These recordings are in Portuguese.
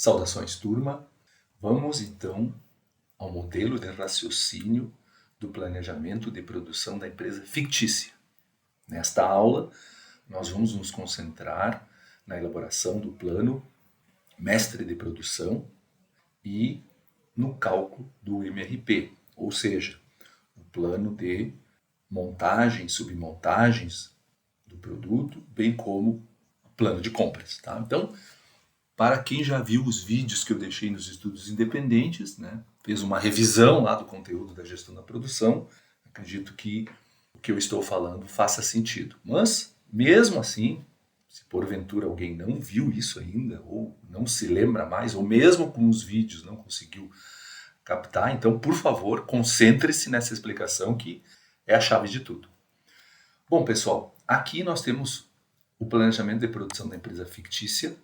Saudações, turma. Vamos então ao modelo de raciocínio do planejamento de produção da empresa fictícia. Nesta aula, nós vamos nos concentrar na elaboração do plano mestre de produção e no cálculo do MRP, ou seja, o plano de montagem, submontagens do produto, bem como o plano de compras. Tá? Então, para quem já viu os vídeos que eu deixei nos estudos independentes, fez uma revisão lá do conteúdo da gestão da produção, acredito que o que eu estou falando faça sentido. Mas, mesmo assim, se porventura alguém não viu isso ainda, ou não se lembra mais, ou mesmo com os vídeos não conseguiu captar, então, por favor, concentre-se nessa explicação que é a chave de tudo. Bom, pessoal, aqui nós temos o planejamento de produção da empresa fictícia.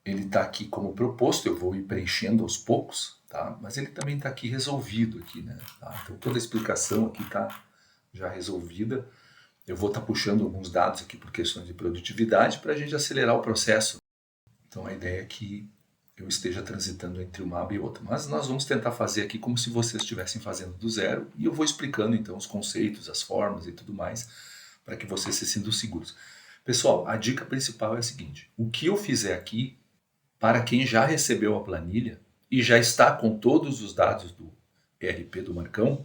Ele está aqui como proposto, eu vou ir preenchendo aos poucos, tá? Mas ele também está aqui resolvido, aqui, tá? Então toda a explicação aqui está já resolvida. Eu vou estar puxando alguns dados aqui por questões de produtividade para a gente acelerar o processo. Então a ideia é que eu esteja transitando entre uma aba e outra. Mas nós vamos tentar fazer aqui como se vocês estivessem fazendo do zero e eu vou explicando então os conceitos, as formas e tudo mais para que vocês se sintam seguros. Pessoal, a dica principal é a seguinte: o que eu fizer aqui, para quem já recebeu a planilha e já está com todos os dados do ERP do Marcão,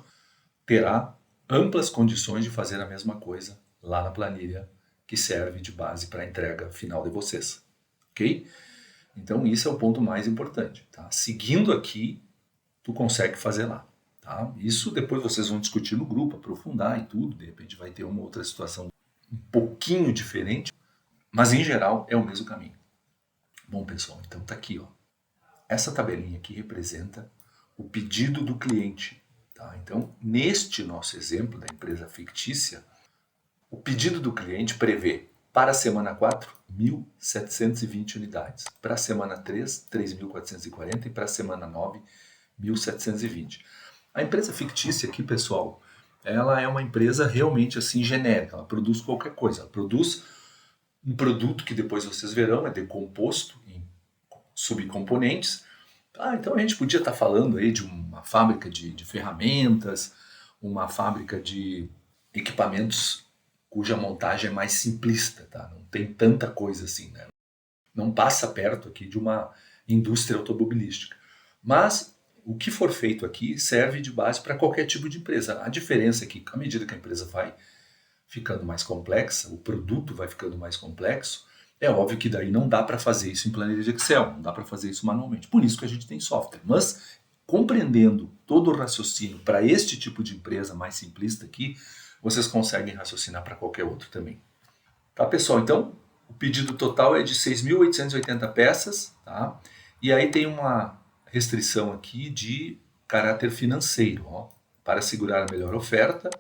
terá amplas condições de fazer a mesma coisa lá na planilha que serve de base para a entrega final de vocês. Ok? Então, isso é o ponto mais importante. Tá? Seguindo aqui, tu consegue fazer lá. Tá? Isso depois vocês vão discutir no grupo, aprofundar e tudo. De repente vai ter uma outra situação um pouquinho diferente, mas em geral é o mesmo caminho. Bom, pessoal, então tá aqui, ó. Essa tabelinha aqui representa o pedido do cliente. Tá? Então, neste nosso exemplo da empresa fictícia, o pedido do cliente prevê para a semana 4, 1.720 unidades. Para a semana 3, 3.440 e para a semana 9, 1.720. A empresa fictícia aqui, pessoal, ela é uma empresa realmente assim genérica. Ela produz qualquer coisa. Ela produz um produto que depois vocês verão é decomposto em subcomponentes. Então a gente podia estar falando aí de uma fábrica de ferramentas, uma fábrica de equipamentos cuja montagem é mais simplista, tá? Não tem tanta coisa assim, né? Não passa perto aqui de uma indústria automobilística. Mas o que for feito aqui serve de base para qualquer tipo de empresa. A diferença é que, à medida que a empresa vai ficando mais complexa, o produto vai ficando mais complexo, é óbvio que daí não dá para fazer isso em planilha de Excel, não dá para fazer isso manualmente. Por isso que a gente tem software. Mas compreendendo todo o raciocínio para este tipo de empresa mais simplista aqui, vocês conseguem raciocinar para qualquer outro também. Tá, pessoal? Então, o pedido total é de 6.880 peças, tá? E aí tem uma restrição aqui de caráter financeiro, ó, para assegurar a melhor oferta.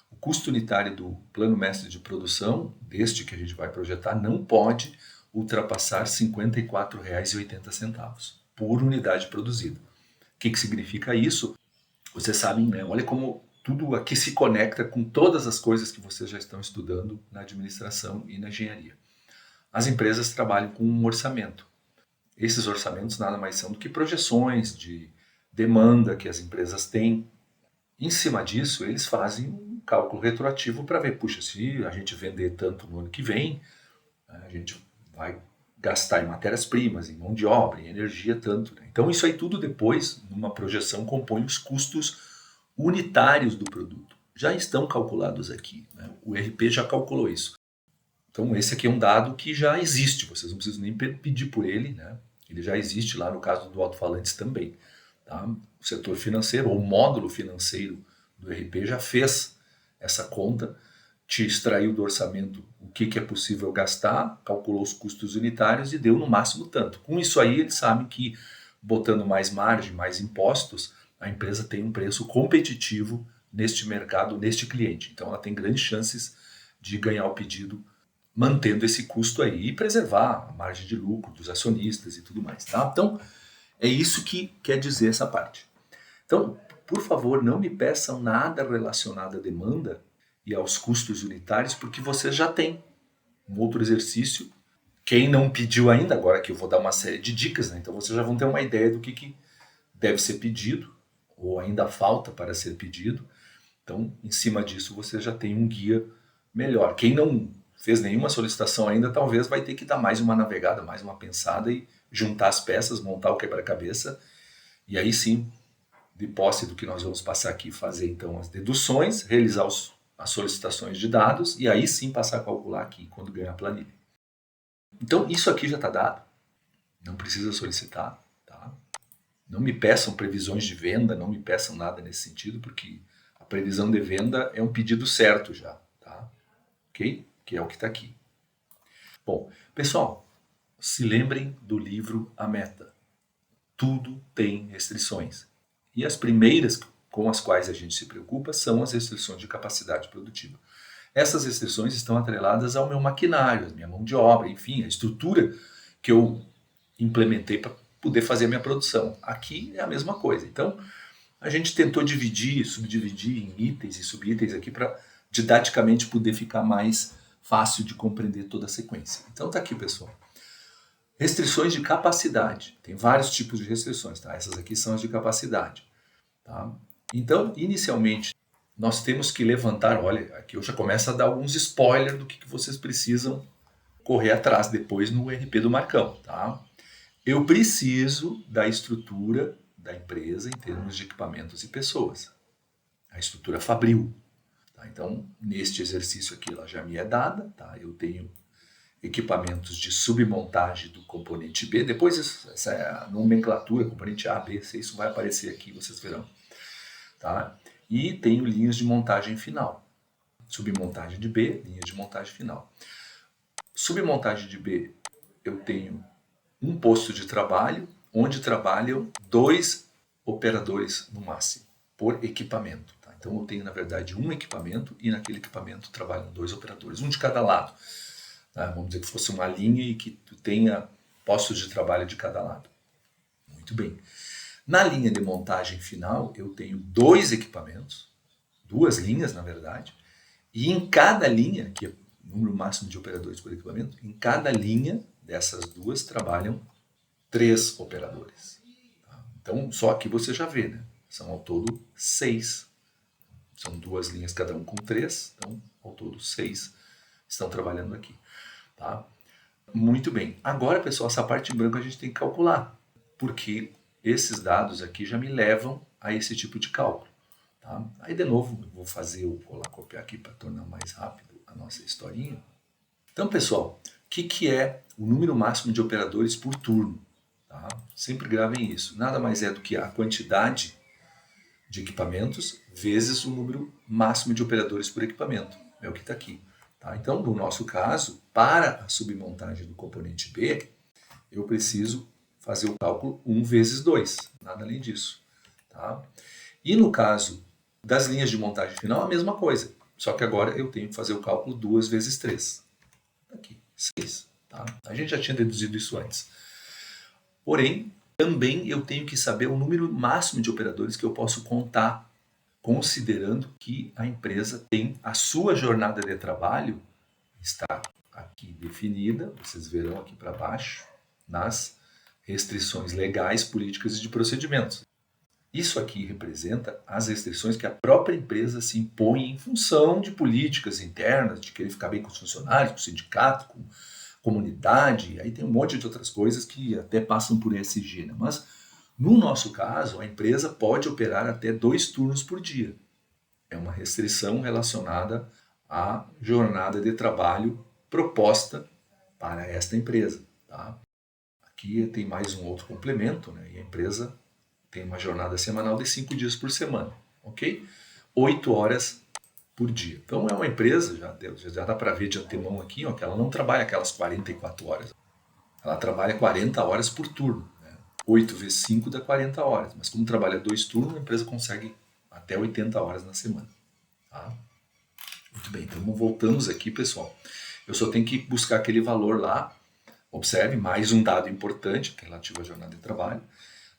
O custo unitário do plano mestre de produção, deste que a gente vai projetar, não pode ultrapassar R$ 54,80 por unidade produzida. O que significa isso? Vocês sabem, né? Olha como tudo aqui se conecta com todas as coisas que vocês já estão estudando na administração e na engenharia. As empresas trabalham com um orçamento. Esses orçamentos nada mais são do que projeções de demanda que as empresas têm. Em cima disso, eles fazem um cálculo retroativo para ver, puxa, se a gente vender tanto no ano que vem, a gente vai gastar em matérias-primas, em mão de obra, em energia tanto. Né? Então isso aí tudo depois, numa projeção, compõe os custos unitários do produto. Já estão calculados aqui. Né? O ERP já calculou isso. Então esse aqui é um dado que já existe, vocês não precisam nem pedir por ele. Né? Ele já existe lá no caso do alto-falantes também. Tá? O setor financeiro, ou o módulo financeiro do ERP já fez essa conta, te extraiu do orçamento o que é possível gastar, calculou os custos unitários e deu no máximo tanto. Com isso aí, eles sabem que botando mais margem, mais impostos, a empresa tem um preço competitivo neste mercado, neste cliente. Então ela tem grandes chances de ganhar o pedido mantendo esse custo aí e preservar a margem de lucro dos acionistas e tudo mais. Tá? Então, é isso que quer dizer essa parte. Então, por favor, não me peçam nada relacionado à demanda e aos custos unitários, porque vocês já têm um outro exercício Quem não pediu ainda, agora que eu vou dar uma série de dicas, né? Então vocês já vão ter uma ideia do que deve ser pedido, ou ainda falta para ser pedido. Então, em cima disso, você já tem um guia melhor. Quem não fez nenhuma solicitação ainda, talvez vai ter que dar mais uma navegada, mais uma pensada e juntar as peças, montar o quebra-cabeça. E aí sim, de posse do que nós vamos passar aqui, fazer então as deduções, realizar as solicitações de dados e aí sim passar a calcular aqui quando ganhar a planilha. Então, isso aqui já está dado. Não precisa solicitar, tá? Não me peçam previsões de venda, não me peçam nada nesse sentido, porque a previsão de venda é um pedido certo já, tá? Ok? Que é o que está aqui. Bom, pessoal, se lembrem do livro A Meta. Tudo tem restrições. E as primeiras com as quais a gente se preocupa são as restrições de capacidade produtiva. Essas restrições estão atreladas ao meu maquinário, à minha mão de obra, enfim, a estrutura que eu implementei para poder fazer a minha produção. Aqui é a mesma coisa. Então, a gente tentou dividir, subdividir em itens e subitens aqui para didaticamente poder ficar mais fácil de compreender toda a sequência. Então tá aqui, pessoal. Restrições de capacidade. Tem vários tipos de restrições, tá? Essas aqui são as de capacidade, tá? Então, inicialmente, nós temos que levantar, olha, aqui eu já começo a dar alguns spoilers do que vocês precisam correr atrás depois no RP do Marcão, tá? Eu preciso da estrutura da empresa em termos de equipamentos e pessoas. A estrutura fabril. Tá? Então, neste exercício aqui, ela já me é dada. Tá? Eu tenho equipamentos de submontagem do componente B. Depois, essa é a nomenclatura, componente A, B, C, isso vai aparecer aqui, vocês verão. Tá? E tenho linhas de montagem final. Submontagem de B, linha de montagem final. Submontagem de B, eu tenho um posto de trabalho, onde trabalham 2 operadores no máximo, por equipamento. Tá? Então eu tenho, na verdade, um equipamento e naquele equipamento trabalham 2 operadores, um de cada lado. Tá? Vamos dizer que fosse uma linha e que tenha postos de trabalho de cada lado. Muito bem. Na linha de montagem final, eu tenho 2 equipamentos, 2 linhas, na verdade, e em cada linha, que é o número máximo de operadores por equipamento, em cada linha dessas 2 trabalham 3 operadores. Tá? Então, só aqui você já vê, né? São ao todo 6. São 2 linhas, cada um com 3. Então, ao todo 6 estão trabalhando aqui. Tá? Muito bem. Agora, pessoal, essa parte em branco a gente tem que calcular, porque esses dados aqui já me levam a esse tipo de cálculo. Tá? Aí, de novo, eu vou lá copiar aqui para tornar mais rápido a nossa historinha. Então, pessoal, o que é o número máximo de operadores por turno? Tá? Sempre gravem isso. Nada mais é do que a quantidade de equipamentos vezes o número máximo de operadores por equipamento. É o que está aqui. Tá? Então, no nosso caso, para a submontagem do componente B, eu preciso fazer o cálculo 1 vezes 2. Nada além disso. Tá? E no caso das linhas de montagem final, a mesma coisa. Só que agora eu tenho que fazer o cálculo 2 vezes 3. Aqui, 6. Tá? A gente já tinha deduzido isso antes. Porém, também eu tenho que saber o número máximo de operadores que eu posso contar, considerando que a empresa tem a sua jornada de trabalho, está aqui definida, vocês verão aqui para baixo, nas restrições legais, políticas e de procedimentos. Isso aqui representa as restrições que a própria empresa se impõe em função de políticas internas, de querer ficar bem com os funcionários, com o sindicato, com comunidade, aí tem um monte de outras coisas que até passam por ESG, né? Mas no nosso caso, a empresa pode operar até 2 turnos por dia. É uma restrição relacionada à jornada de trabalho proposta para esta empresa. Tá? Aqui tem mais um outro complemento, né? E a empresa tem uma jornada semanal de 5 dias por semana, ok? 8 horas por dia. Então é uma empresa, já dá para ver de antemão aqui, ó, que ela não trabalha aquelas 44 horas. Ela trabalha 40 horas por turno. Né? 8 vezes 5 dá 40 horas. Mas como trabalha 2 turnos, a empresa consegue até 80 horas na semana. Tá? Muito bem, então voltamos aqui, pessoal. Eu só tenho que buscar aquele valor lá. Observe, mais um dado importante, que é relativo à jornada de trabalho.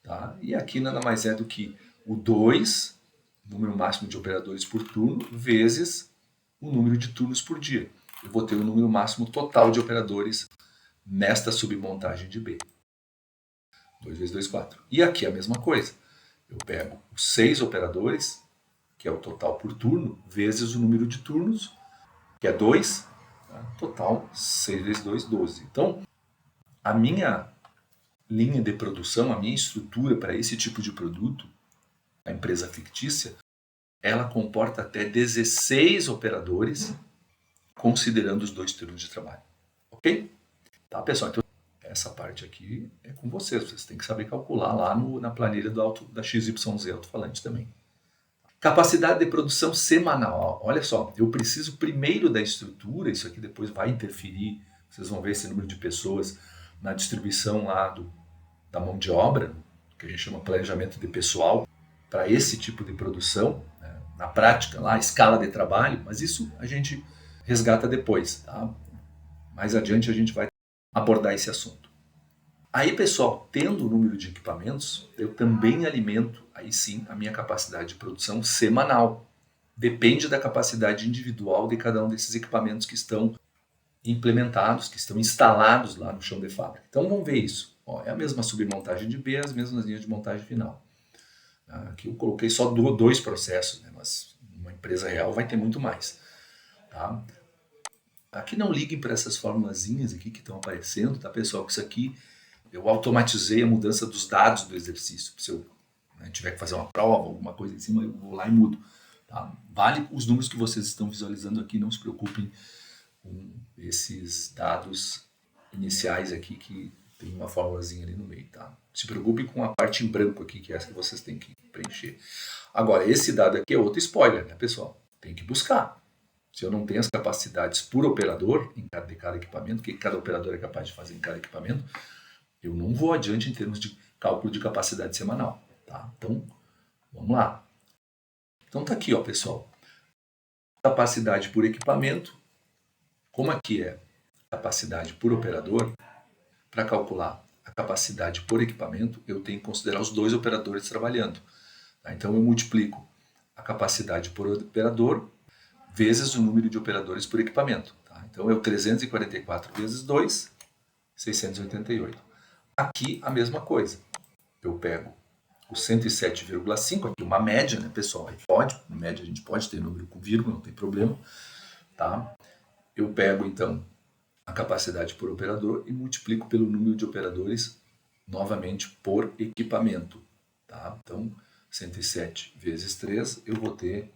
Tá? E aqui nada mais é do que o 2, número máximo de operadores por turno, vezes o número de turnos por dia. Eu vou ter o número máximo total de operadores nesta submontagem de B. 2 vezes 2, 4. E aqui a mesma coisa. Eu pego os 6 operadores, que é o total por turno, vezes o número de turnos, que é 2. Tá? Total, 6 vezes 2, 12. Então, a minha linha de produção, a minha estrutura para esse tipo de produto, a empresa fictícia, ela comporta até 16 operadores, considerando os 2 turnos de trabalho. Ok? Tá, pessoal? Então, essa parte aqui é com vocês. Vocês têm que saber calcular lá na planilha da XYZ alto-falante também. Capacidade de produção semanal. Olha só, eu preciso primeiro da estrutura, isso aqui depois vai interferir, vocês vão ver esse número de pessoas na distribuição lá da mão de obra, que a gente chama planejamento de pessoal, para esse tipo de produção, né? Na prática, lá, a escala de trabalho, mas isso a gente resgata depois. Tá? Mais adiante a gente vai abordar esse assunto. Aí, pessoal, tendo o número de equipamentos, eu também alimento, aí sim, a minha capacidade de produção semanal. Depende da capacidade individual de cada um desses equipamentos que estão implementados, que estão instalados lá no chão de fábrica. Então, vamos ver isso. Ó, é a mesma submontagem de B, as mesmas linhas de montagem final. Aqui eu coloquei só 2 processos, né? Mas uma empresa real vai ter muito mais. Tá? Aqui não liguem para essas formulazinhas aqui que estão aparecendo, tá, pessoal? Que isso aqui eu automatizei a mudança dos dados do exercício. Se eu tiver que fazer uma prova, alguma coisa em cima, eu vou lá e mudo. Tá? Vale os números que vocês estão visualizando aqui, não se preocupem com esses dados iniciais aqui que tem uma formulazinha ali no meio. Tá? Se preocupem com a parte em branco aqui, que é essa que vocês têm que preencher. Agora, esse dado aqui é outro spoiler, né, pessoal? Tem que buscar. Se eu não tenho as capacidades por operador de cada equipamento, o que cada operador é capaz de fazer em cada equipamento, eu não vou adiante em termos de cálculo de capacidade semanal. Tá? Então, vamos lá. Então tá aqui, ó, pessoal. Capacidade por equipamento. Como aqui é capacidade por operador, para calcular a capacidade por equipamento, eu tenho que considerar os 2 operadores trabalhando. Tá? Então eu multiplico a capacidade por operador vezes o número de operadores por equipamento. Tá? Então é o 344 vezes 2, 688. Aqui a mesma coisa. Eu pego o 107,5, aqui uma média, né, pessoal? Aí pode, na média a gente pode ter número com vírgula, não tem problema. Tá? Eu pego então a capacidade por operador e multiplico pelo número de operadores novamente por equipamento. Tá? Então 107 vezes 3, eu vou ter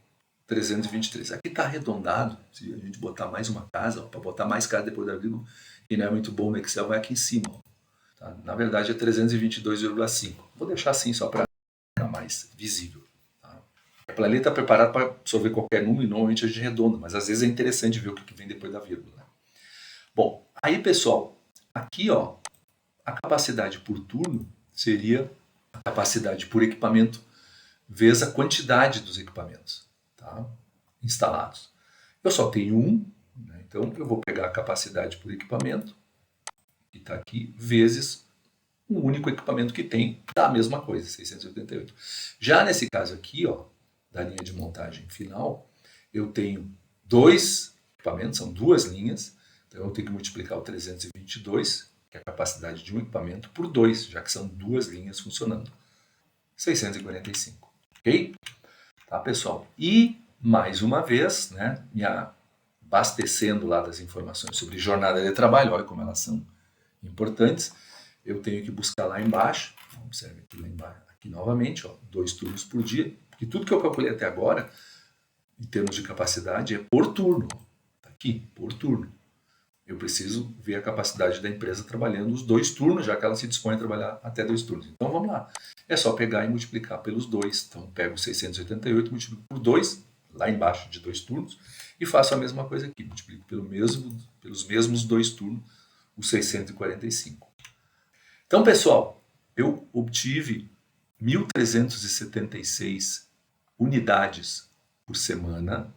323. Aqui está arredondado, se a gente botar mais uma casa, para botar mais casa depois da vírgula, e não é muito bom no Excel, vai aqui em cima. Ó. Tá? Na verdade é 322,5. Vou deixar assim só para ficar mais visível. Tá? A planilha está preparada para absorver qualquer número e normalmente a gente arredonda, mas às vezes é interessante ver o que vem depois da vírgula. Né? Bom, aí pessoal, aqui ó, a capacidade por turno seria a capacidade por equipamento vezes a quantidade dos equipamentos, tá, instalados. Eu só tenho um, né, então eu vou pegar a capacidade por equipamento, que está aqui, vezes um único equipamento que tem, dá a mesma coisa, 688. Já nesse caso aqui, ó, da linha de montagem final, eu tenho 2 equipamentos, são 2 linhas, então eu tenho que multiplicar o 322, que é a capacidade de um equipamento, por 2, já que são 2 linhas funcionando. 645. Ok? Tá, pessoal? E, mais uma vez, né, me abastecendo lá das informações sobre jornada de trabalho, olha como elas são importantes, eu tenho que buscar lá embaixo, observe aqui lá embaixo, aqui novamente, ó, 2 turnos por dia, porque tudo que eu calculei até agora, em termos de capacidade, é por turno. Tá aqui, por turno. Eu preciso ver a capacidade da empresa trabalhando os 2 turnos, já que ela se dispõe a trabalhar até 2 turnos. Então vamos lá. É só pegar e multiplicar pelos 2. Então pego 688, multiplico por 2, lá embaixo de 2 turnos, e faço a mesma coisa aqui. Multiplico pelos mesmos 2 turnos, os 645. Então, pessoal, eu obtive 1.376 unidades por semana,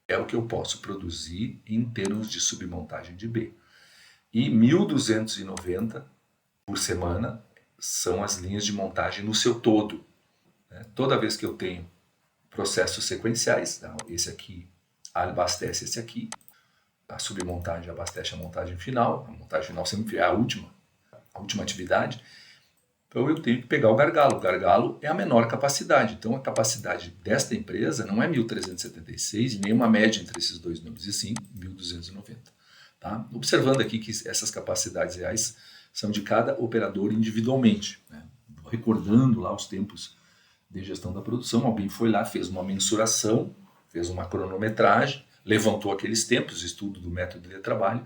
é o que eu posso produzir em termos de submontagem de B. E 1.290 por semana são as linhas de montagem no seu todo. Toda vez que eu tenho processos sequenciais, então esse aqui abastece esse aqui, a submontagem abastece a montagem final sempre é a última atividade. Então eu tenho que pegar o gargalo. O gargalo é a menor capacidade. Então a capacidade desta empresa não é 1.376 e nem uma média entre esses dois números, e sim 1.290. Tá? Observando aqui que essas capacidades reais são de cada operador individualmente. Né? Recordando lá os tempos de gestão da produção, alguém foi lá, fez uma mensuração, fez uma cronometragem, levantou aqueles tempos, estudo do método de trabalho,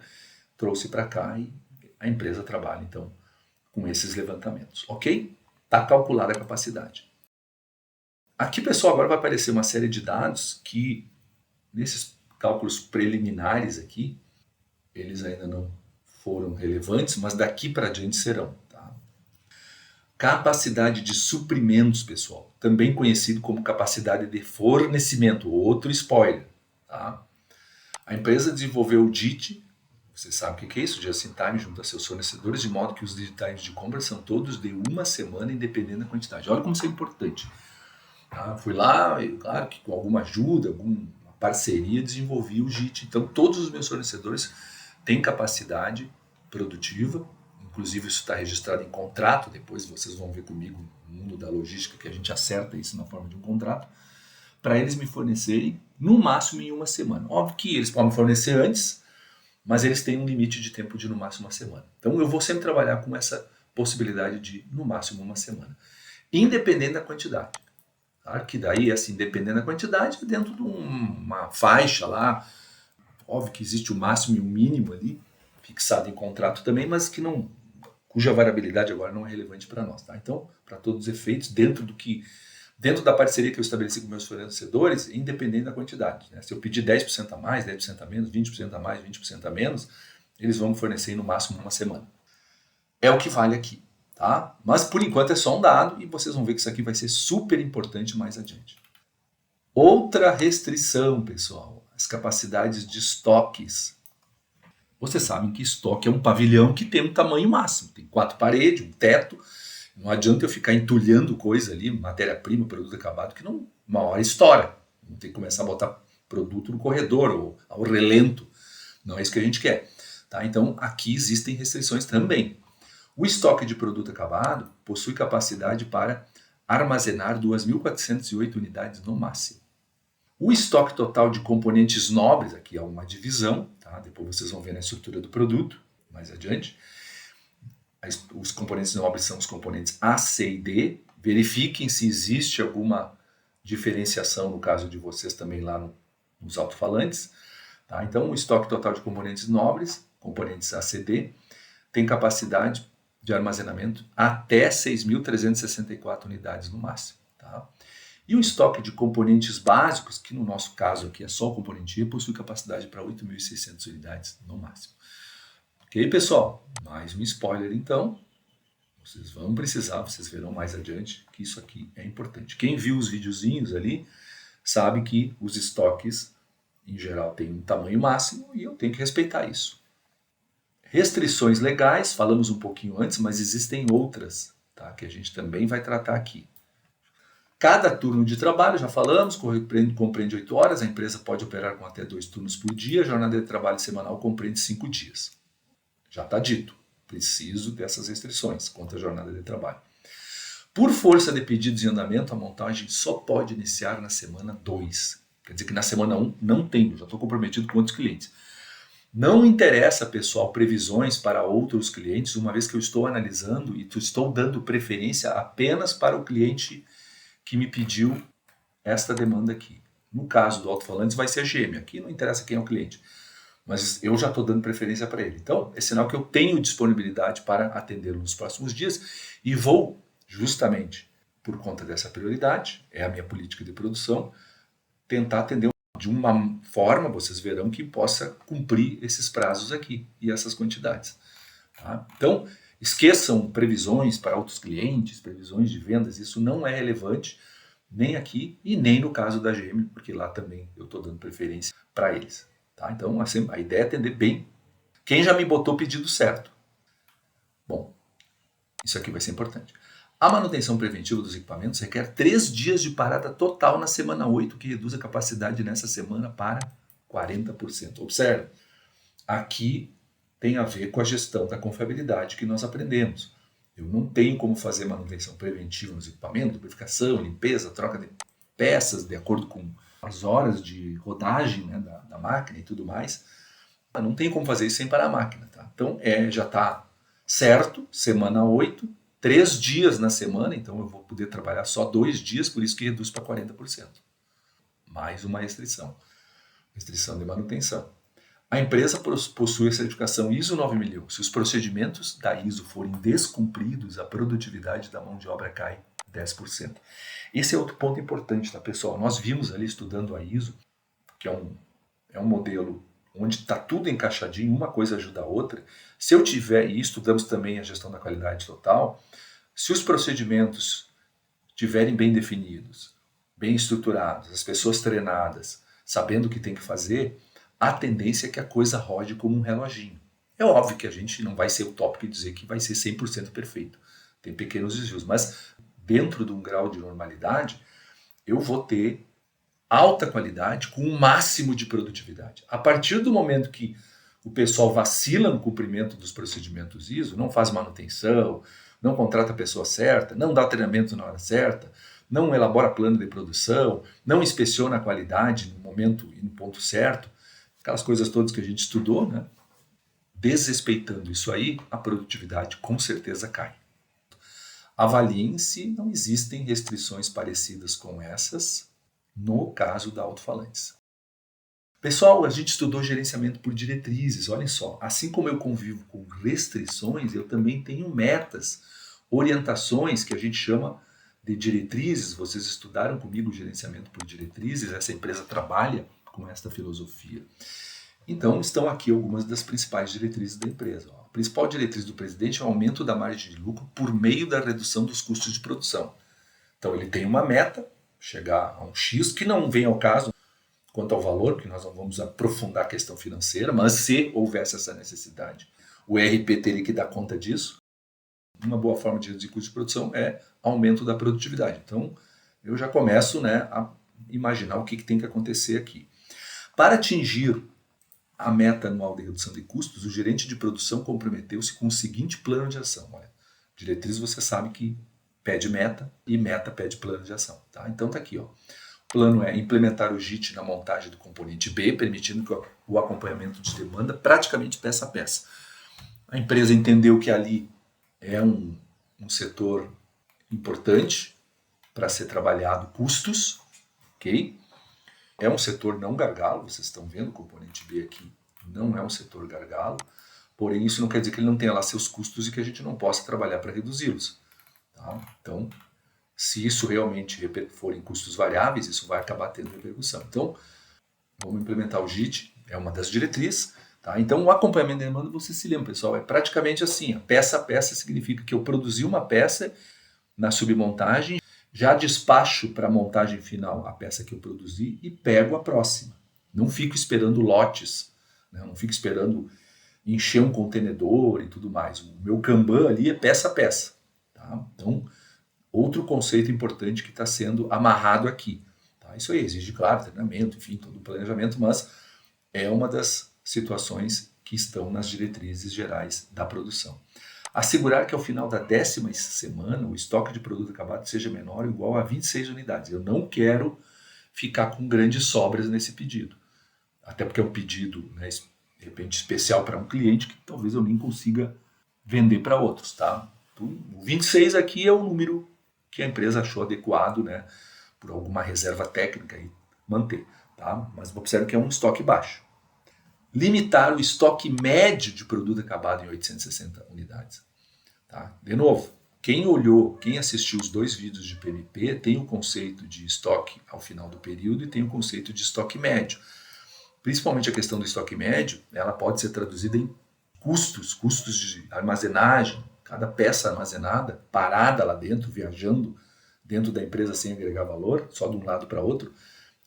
trouxe para cá e a empresa trabalha, então, com esses levantamentos, ok? Está calculada a capacidade. Aqui, pessoal, agora vai aparecer uma série de dados que, nesses cálculos preliminares aqui, eles ainda não foram relevantes, mas daqui para diante serão. Tá? Capacidade de suprimentos, pessoal, também conhecido como capacidade de fornecimento, outro spoiler. Tá? A empresa desenvolveu o DIT. Você sabe o que é isso? Just in time junto a seus fornecedores, de modo que os lead times de compra são todos de uma semana, independente da quantidade. Olha como isso é importante. Tá? Fui lá, claro que com alguma ajuda, alguma parceria, desenvolvi o JIT. Então, todos os meus fornecedores têm capacidade produtiva, inclusive isso está registrado em contrato, depois vocês vão ver comigo no mundo da logística que a gente acerta isso na forma de um contrato, para eles me fornecerem no máximo em uma semana. Óbvio que eles podem me fornecer antes, mas eles têm um limite de tempo de no máximo uma semana. Então eu vou sempre trabalhar com essa possibilidade de no máximo uma semana, independente da quantidade. Claro que daí, assim, dependendo da quantidade, é dentro de uma faixa lá, óbvio que existe o máximo e o mínimo ali, fixado em contrato também, mas que não, cuja variabilidade agora não é relevante para nós. Tá? Então, para todos os efeitos, dentro da parceria que eu estabeleci com meus fornecedores, independente da quantidade. Né? Se eu pedir 10% a mais, 10% a menos, 20% a mais, 20% a menos, eles vão me fornecer no máximo uma semana. É o que vale aqui. Tá? Mas por enquanto é só um dado e vocês vão ver que isso aqui vai ser super importante mais adiante. Outra restrição, pessoal, as capacidades de estoques. Vocês sabem que estoque é um pavilhão que tem um tamanho máximo, tem 4 paredes, um teto. Não adianta eu ficar entulhando coisa ali, matéria-prima, produto acabado, que não, uma hora estoura. Não tem que começar a botar produto no corredor ou ao relento. Não é isso que a gente quer. Tá? Então aqui existem restrições também. O estoque de produto acabado possui capacidade para armazenar 2.408 unidades no máximo. O estoque total de componentes nobres, aqui é uma divisão, tá? Depois vocês vão ver na estrutura do produto, mais adiante. Os componentes nobres são os componentes A, C e D. Verifiquem se existe alguma diferenciação no caso de vocês também lá nos alto-falantes. Tá? Então, o estoque total de componentes nobres, componentes A, C, D, tem capacidade de armazenamento até 6.364 unidades no máximo. Tá? E o estoque de componentes básicos, que no nosso caso aqui é só o componente E, possui capacidade para 8.600 unidades no máximo. Ok, pessoal? Mais um spoiler então. Vocês vão precisar, vocês verão mais adiante que isso aqui é importante. Quem viu os videozinhos ali sabe que os estoques, em geral, têm um tamanho máximo e eu tenho que respeitar isso. Restrições legais, falamos um pouquinho antes, mas existem outras, tá? Que a gente também vai tratar aqui. Cada turno de trabalho, já falamos, compreende 8 horas, a empresa pode operar com até 2 turnos por dia, a jornada de trabalho semanal compreende 5 dias. Já está dito, preciso dessas restrições quanto à jornada de trabalho. Por força de pedidos em andamento, a montagem só pode iniciar na semana 2. Quer dizer que na semana 1 não tem, eu já estou comprometido com outros clientes. Não interessa, pessoal, previsões para outros clientes, uma vez que eu estou analisando e estou dando preferência apenas para o cliente que me pediu esta demanda aqui. No caso do alto-falantes vai ser a GM, aqui não interessa quem é o cliente, mas eu já estou dando preferência para ele. Então, é sinal que eu tenho disponibilidade para atendê-lo nos próximos dias e vou, justamente por conta dessa prioridade, é a minha política de produção, tentar atender de uma forma, vocês verão, que possa cumprir esses prazos aqui e essas quantidades. Tá? Então, esqueçam previsões para outros clientes, previsões de vendas, isso não é relevante nem aqui e nem no caso da GM, porque lá também eu estou dando preferência para eles. Tá? Então, assim, a ideia é atender bem quem já me botou o pedido certo. Bom, isso aqui vai ser importante. A manutenção preventiva dos equipamentos requer 3 dias de parada total na semana 8, que reduz a capacidade nessa semana para 40%. Observe, Aqui tem a ver com a gestão da confiabilidade que nós aprendemos. Eu não tenho como fazer manutenção preventiva nos equipamentos, lubrificação, limpeza, troca de peças de acordo com as horas de rodagem, né, da máquina e tudo mais. Eu não tenho como fazer isso sem parar a máquina. Tá? Então já está certo, semana 8, 3 dias na semana, então eu vou poder trabalhar só 2 dias, por isso que reduz para 40%. Mais uma restrição de manutenção. A empresa possui a certificação ISO 9001. Se os procedimentos da ISO forem descumpridos, a produtividade da mão de obra cai 10%. Esse é outro ponto importante, tá, pessoal? Nós vimos ali estudando a ISO, que é um modelo onde está tudo encaixadinho, uma coisa ajuda a outra. Se eu tiver, e estudamos também a gestão da qualidade total, se os procedimentos estiverem bem definidos, bem estruturados, as pessoas treinadas, sabendo o que tem que fazer, a tendência é que a coisa rode como um reloginho. É óbvio que a gente não vai ser utópico e dizer que vai ser 100% perfeito. Tem pequenos desvios, mas dentro de um grau de normalidade, eu vou ter alta qualidade com o máximo de produtividade. A partir do momento que o pessoal vacila no cumprimento dos procedimentos ISO, não faz manutenção, não contrata a pessoa certa, não dá treinamento na hora certa, não elabora plano de produção, não inspeciona a qualidade no momento e no ponto certo, aquelas coisas todas que a gente estudou, né? Desrespeitando isso aí, a produtividade com certeza cai. Avaliem se não existem restrições parecidas com essas no caso da alto-falantes. Pessoal, a gente estudou gerenciamento por diretrizes, olhem só, assim como eu convivo com restrições, eu também tenho metas, orientações que a gente chama de diretrizes. Vocês estudaram comigo gerenciamento por diretrizes, essa empresa trabalha com esta filosofia. Então, estão aqui algumas das principais diretrizes da empresa. A principal diretriz do presidente é o aumento da margem de lucro por meio da redução dos custos de produção. Então, ele tem uma meta, chegar a um X, que não vem ao caso quanto ao valor, porque nós não vamos aprofundar a questão financeira, mas se houvesse essa necessidade, o ERP teria que dar conta disso. Uma boa forma de reduzir custo de produção é aumento da produtividade. Então, eu já começo, né, a imaginar o que tem que acontecer aqui. Para atingir a meta anual de redução de custos, o gerente de produção comprometeu-se com o seguinte plano de ação. Olha, diretriz você sabe que pede meta e meta pede plano de ação. Tá? Então está aqui. Ó. O plano é implementar o JIT na montagem do componente B, permitindo que o acompanhamento de demanda praticamente peça a peça. A empresa entendeu que ali é um setor importante para ser trabalhado custos, ok? É um setor não gargalo, vocês estão vendo o componente B aqui, não é um setor gargalo, porém isso não quer dizer que ele não tenha lá seus custos e que a gente não possa trabalhar para reduzi-los. Tá? Então, se isso realmente forem custos variáveis, isso vai acabar tendo repercussão. Então, vamos implementar o JIT, é uma das diretrizes. Tá? Então, o acompanhamento da demanda, você se lembra, pessoal, é praticamente assim, peça a peça significa que eu produzi uma peça na submontagem, já despacho para a montagem final a peça que eu produzi e pego a próxima. Não fico esperando lotes, né? Não fico esperando encher um contenedor e tudo mais. O meu Kanban ali é peça a peça. Tá? Então, outro conceito importante que está sendo amarrado aqui. Tá? Isso aí exige, claro, treinamento, enfim, todo o planejamento, mas é uma das situações que estão nas diretrizes gerais da produção. Assegurar que ao final da 10ª semana o estoque de produto acabado seja menor ou igual a 26 unidades. Eu não quero ficar com grandes sobras nesse pedido. Até porque é um pedido, né, de repente, especial para um cliente que talvez eu nem consiga vender para outros. Tá? Então, o 26 aqui é o número que a empresa achou adequado, né, por alguma reserva técnica e manter. Tá? Mas observe que é um estoque baixo. Limitar o estoque médio de produto acabado em 860 unidades. Tá? De novo, quem assistiu os 2 vídeos de PMP tem o conceito de estoque ao final do período e tem o conceito de estoque médio. Principalmente a questão do estoque médio, ela pode ser traduzida em custos de armazenagem, cada peça armazenada, parada lá dentro, viajando dentro da empresa sem agregar valor, só de um lado para outro,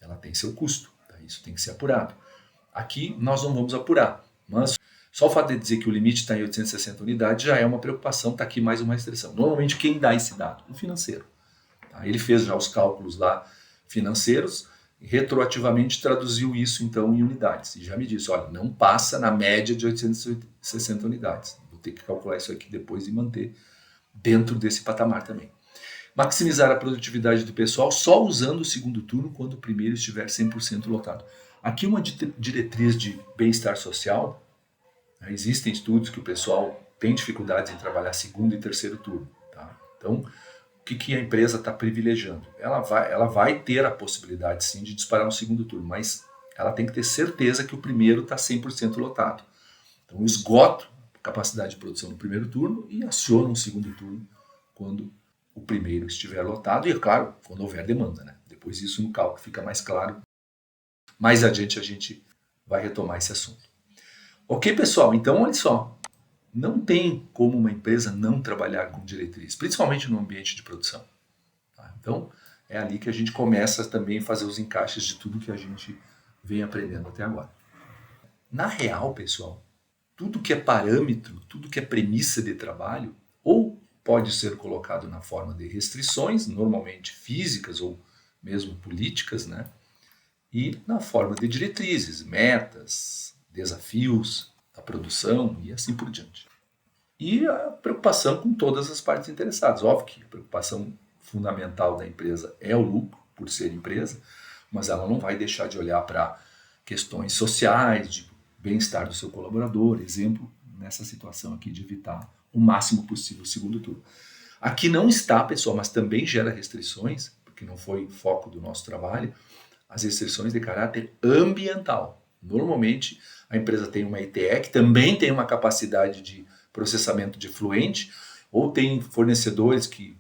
ela tem seu custo. Tá? Isso tem que ser apurado. Aqui nós não vamos apurar, mas só o fato de dizer que o limite está em 860 unidades já é uma preocupação, está aqui mais uma restrição. Normalmente quem dá esse dado? O financeiro. Tá? Ele fez já os cálculos lá financeiros retroativamente traduziu isso então em unidades. E já me disse, olha, não passa na média de 860 unidades. Vou ter que calcular isso aqui depois e manter dentro desse patamar também. Maximizar a produtividade do pessoal só usando o segundo turno quando o primeiro estiver 100% lotado. Aqui uma diretriz de bem-estar social. Existem estudos que o pessoal tem dificuldades em trabalhar segundo e terceiro turno. Tá? Então, o que a empresa está privilegiando? Ela vai ter a possibilidade, sim, de disparar um segundo turno, mas ela tem que ter certeza que o primeiro está 100% lotado. Então, eu esgoto a capacidade de produção no primeiro turno e aciono um segundo turno quando o primeiro estiver lotado e, é claro, quando houver demanda. Né? Depois isso no cálculo fica mais claro. Mais adiante a gente vai retomar esse assunto. Ok, pessoal? Então, olha só. Não tem como uma empresa não trabalhar com diretriz, principalmente no ambiente de produção. Tá? Então, é ali que a gente começa também a fazer os encaixes de tudo que a gente vem aprendendo até agora. Na real, pessoal, tudo que é parâmetro, tudo que é premissa de trabalho, ou pode ser colocado na forma de restrições, normalmente físicas ou mesmo políticas, né? E na forma de diretrizes, metas, desafios da produção e assim por diante. E a preocupação com todas as partes interessadas. Óbvio que a preocupação fundamental da empresa é o lucro, por ser empresa, mas ela não vai deixar de olhar para questões sociais, de bem-estar do seu colaborador, exemplo, nessa situação aqui de evitar o máximo possível o segundo turno. Aqui não está, pessoal, mas também gera restrições, porque não foi foco do nosso trabalho, as restrições de caráter ambiental. Normalmente, a empresa tem uma ETE, que também tem uma capacidade de processamento de efluente, ou tem fornecedores que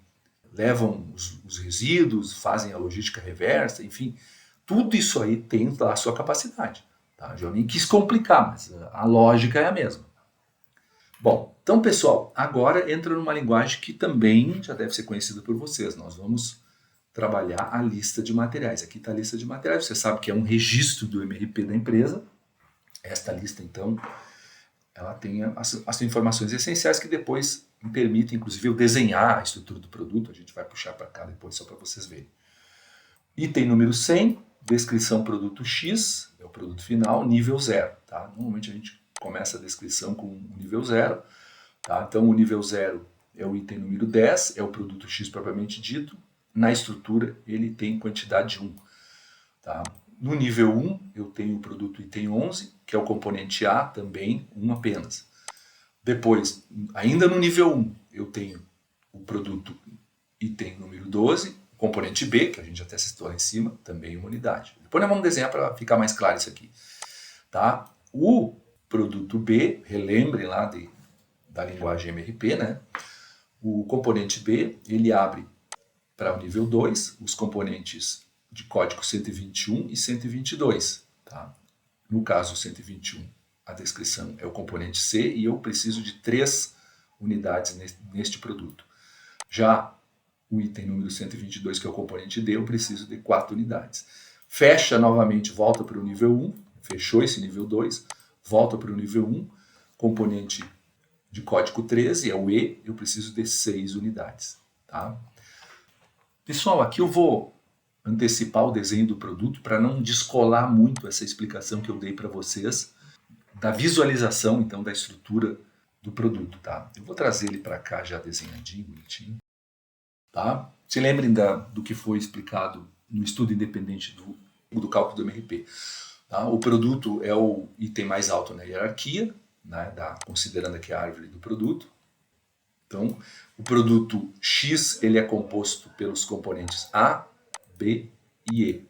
levam os resíduos, fazem a logística reversa, enfim, tudo isso aí tem lá a sua capacidade. Tá? Eu nem quis complicar, mas a lógica é a mesma. Bom, então pessoal, agora entra numa linguagem que também já deve ser conhecida por vocês. Nós vamos trabalhar a lista de materiais. Aqui está a lista de materiais, você sabe que é um registro do MRP da empresa. Esta lista, então, ela tem as informações essenciais que depois me permitem, inclusive, eu desenhar a estrutura do produto. A gente vai puxar para cá depois só para vocês verem. Item número 100, descrição produto X, é o produto final, nível 0. Tá? Normalmente a gente começa a descrição com o nível 0. Tá? Então o nível 0 é o item número 10, é o produto X propriamente dito. Na estrutura ele tem quantidade 1. Tá? No nível 1 eu tenho o produto item 11, que é o componente A, também 1 apenas. Depois, ainda no nível 1, eu tenho o produto item número 12, o componente B, que a gente até citou lá em cima, também uma unidade. Depois nós vamos desenhar para ficar mais claro isso aqui. Tá? O produto B, relembrem lá da linguagem MRP, né? O componente B, ele abre para o nível 2 os componentes de código 121 e 122. Tá? No caso 121, a descrição é o componente C e eu preciso de 3 unidades neste produto. Já o item número 122, que é o componente D, eu preciso de 4 unidades. Fecha novamente, volta para o nível 1, fechou esse nível 2, volta para o nível 1, componente de código 13, é o E, eu preciso de 6 unidades. Tá? Pessoal, aqui eu vou antecipar o desenho do produto para não descolar muito essa explicação que eu dei para vocês da visualização, então, da estrutura do produto. Tá? Eu vou trazer ele para cá já desenhadinho, bonitinho. Tá? Se lembrem do que foi explicado no estudo independente do cálculo do MRP. Tá? O produto é o item mais alto na hierarquia, né, considerando aqui a árvore do produto. Então, o produto X ele é composto pelos componentes A, B e E.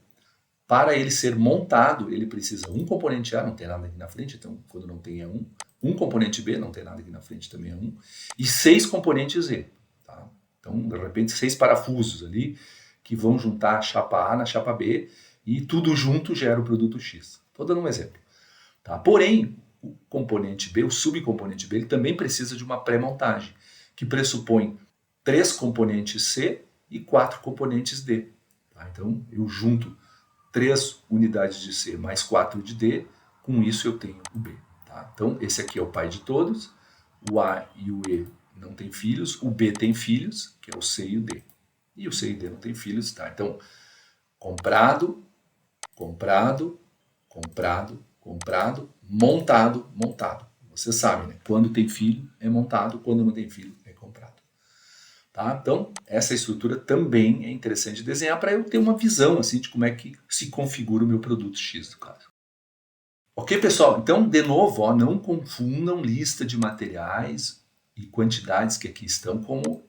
Para ele ser montado, ele precisa um componente A, não tem nada aqui na frente, então quando não tem é 1. Um componente B, não tem nada aqui na frente, também é 1. E 6 componentes E. Tá? Então, de repente, 6 parafusos ali que vão juntar a chapa A na chapa B e tudo junto gera o produto X. Estou dando um exemplo. Tá? Porém, o componente B, o subcomponente B, ele também precisa de uma pré-montagem, que pressupõe 3 componentes C e 4 componentes D. Tá? Então, eu junto 3 unidades de C mais 4 de D, com isso eu tenho o B. Tá? Então, esse aqui é o pai de todos, o A e o E não têm filhos, o B tem filhos, que é o C e o D. E o C e o D não têm filhos, tá? Então, comprado, comprado, comprado, comprado, montado, montado. Você sabe, né? Quando tem filho é montado, quando não tem filho é comprado. Tá? Então, essa estrutura também é interessante de desenhar para eu ter uma visão assim, de como é que se configura o meu produto X, no caso. Ok, pessoal? Então, de novo, ó, não confundam lista de materiais e quantidades que aqui estão como